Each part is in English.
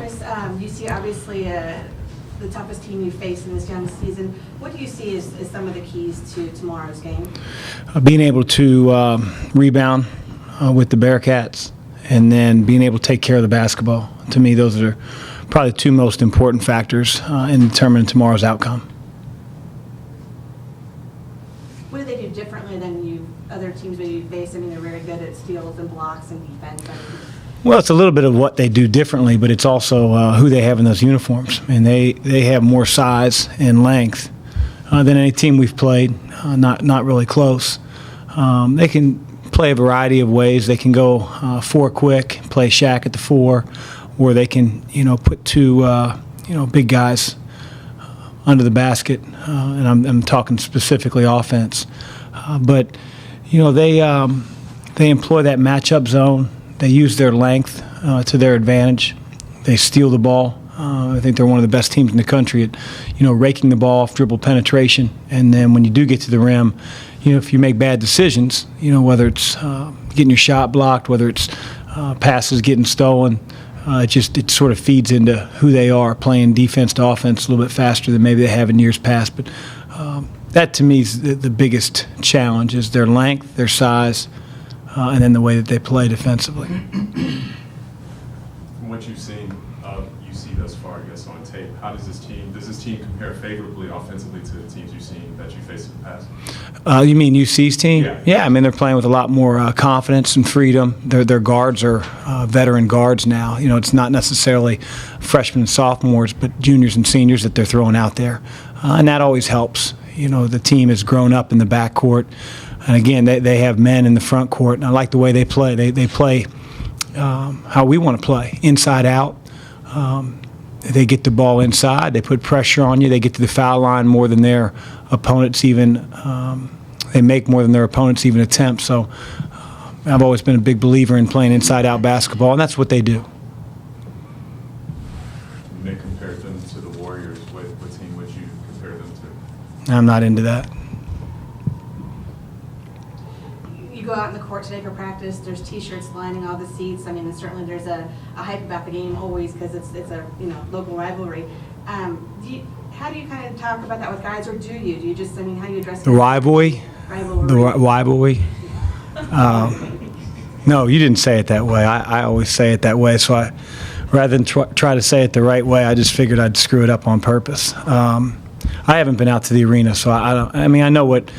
Chris, you see obviously the toughest team you face in this young season. What do you see as some of the keys to tomorrow's game? Being able to rebound with the Bearcats, and then being able to take care of the basketball. To me, those are probably the two most important factors in determining tomorrow's outcome. What do they do differently than other teams that you face? I mean, they're very good at steals and blocks and defense. Well, it's a little bit of what they do differently, but it's also who they have in those uniforms. And they have more size and length than any team we've played, not really close. They can play a variety of ways. They can go 4 quick, play Shaq at the 4, or they can, put two, big guys under the basket. And I'm talking specifically offense. But they employ that matchup zone. They use their length to their advantage. They steal the ball. I think they're one of the best teams in the country at, raking the ball off, dribble penetration. And then when you do get to the rim, if you make bad decisions, whether it's getting your shot blocked, whether it's passes getting stolen, it sort of feeds into who they are, playing defense to offense a little bit faster than maybe they have in years past. But that to me is the biggest challenge, is their length, their size, and then the way that they play defensively. From what you've seen of UC thus far, I guess, on tape, how does this team compare favorably offensively to the teams you've seen that you faced in the past? You mean UC's team? Yeah. I mean, they're playing with a lot more confidence and freedom. Their guards are veteran guards now. It's not necessarily freshmen and sophomores, but juniors and seniors that they're throwing out there. And that always helps. The team has grown up in the backcourt. And again, they have men in the front court, and I like the way they play. They play how we want to play, inside out. They get the ball inside. They put pressure on you. They get to the foul line more than their opponents even. They make more than their opponents even attempt. So I've always been a big believer in playing inside-out basketball, and that's what they do. Nick compared them to the Warriors. What team would you compare them to? I'm not into that. Go out in the court today for practice. There's T-shirts lining all the seats. I mean, certainly there's a hype about the game always because it's a local rivalry. How do you kind of talk about that with guys, or do you just, how do you address the rivalry? The rivalry. No, you didn't say it that way. I always say it that way. So rather than try to say it the right way, I just figured I'd screw it up on purpose. I haven't been out to the arena, so I know what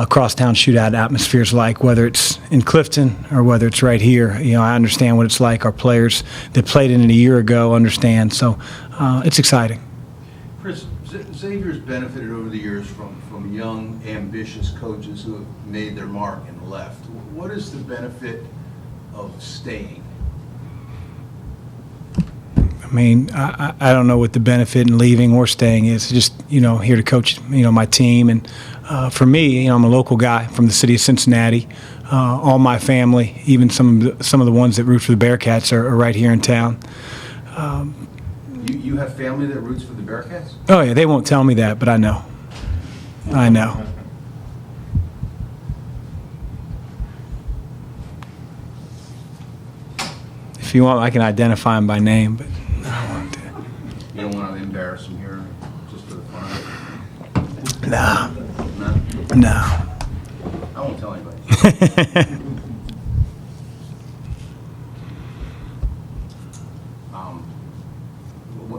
crosstown shootout atmosphere is like, whether it's in Clifton or whether it's right here. I understand what it's like. Our players that played in it a year ago understand. So it's exciting. Chris, Xavier's benefited over the years from young, ambitious coaches who have made their mark and left. What is the benefit of staying? I don't know what the benefit in leaving or staying is. Just, here to coach, my team. And for me, I'm a local guy from the city of Cincinnati. All my family, even some of the ones that root for the Bearcats are right here in town. You have family that roots for the Bearcats? Oh, yeah, they won't tell me that, but I know. I know. If you want, I can identify them by name, but I don't want to. You don't want to embarrass them here just for the fun of it? No. No. I won't tell anybody.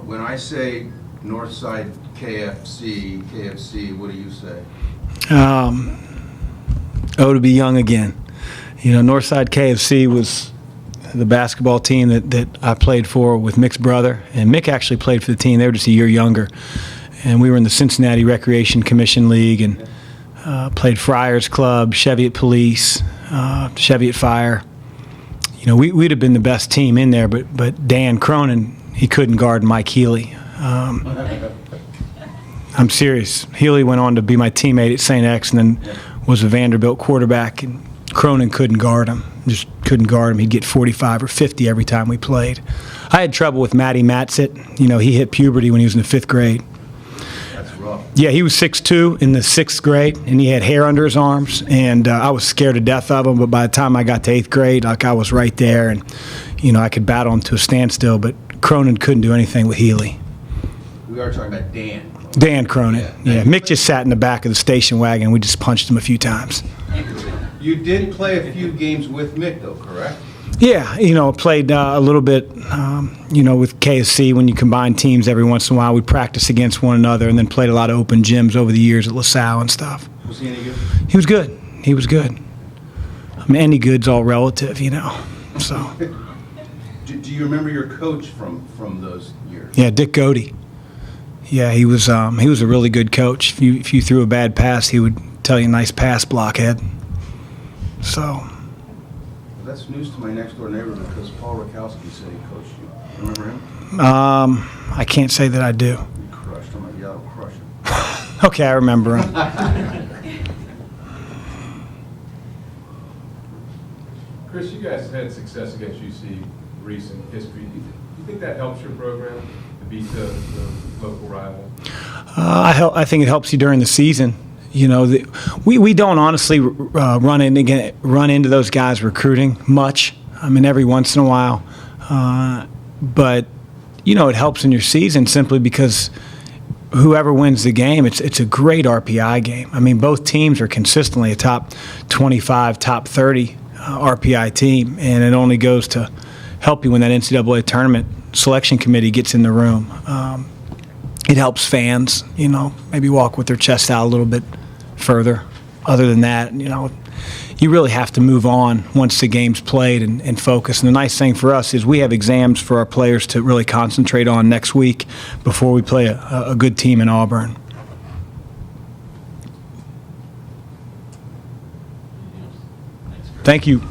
When I say Northside KFC, what do you say? To be young again. Northside KFC was the basketball team that I played for with Mick's brother, and Mick actually played for the team. They were just a year younger, and we were in the Cincinnati Recreation Commission League and played Friars Club, Cheviot Police, Cheviot Fire. We'd have been the best team in there, but Dan Cronin, he couldn't guard Mike Healy. I'm serious. Healy went on to be my teammate at St. X and then was a Vanderbilt quarterback, and Cronin couldn't guard him. Just couldn't guard him. He'd get 45 or 50 every time we played. I had trouble with Matty Matsit. He hit puberty when he was in the 5th grade. That's rough. Yeah, he was 6'2" in the 6th grade, and he had hair under his arms, and I was scared to death of him, but by the time I got to 8th grade, I was right there, and, I could battle him to a standstill, but Cronin couldn't do anything with Healy. We are talking about Dan. Dan Cronin. Yeah, Mick just sat in the back of the station wagon. We just punched him a few times. You did play a few games with Mick, though, correct? Yeah, played a little bit, with KSC when you combine teams every once in a while. We practiced against one another and then played a lot of open gyms over the years at LaSalle and stuff. Was he any good? He was good. He was good. I mean, any good's all relative, so. Do you remember your coach from those years? Yeah, Dick Godey. Yeah, he was a really good coach. If you threw a bad pass, he would tell you nice pass, blockhead. So. Well, that's news to my next door neighbor because Paul Rakowski said he coached you. Remember him? I can't say that I do. You crushed him. Yeah, I'll crush him. Okay, I remember him. Chris, you guys had success against UC recent history. Do you think that helps your program to beat the local rival? I think it helps you during the season. We don't honestly run into those guys recruiting much. I mean, every once in a while, but it helps in your season simply because whoever wins the game, it's a great RPI game. I mean, both teams are consistently a top 25, top 30 RPI team, and it only goes to help you when that NCAA tournament selection committee gets in the room. It helps fans, maybe walk with their chest out a little bit further. Other than that, you really have to move on once the game's played and focus. And the nice thing for us is we have exams for our players to really concentrate on next week before we play a good team in Auburn. Thank you.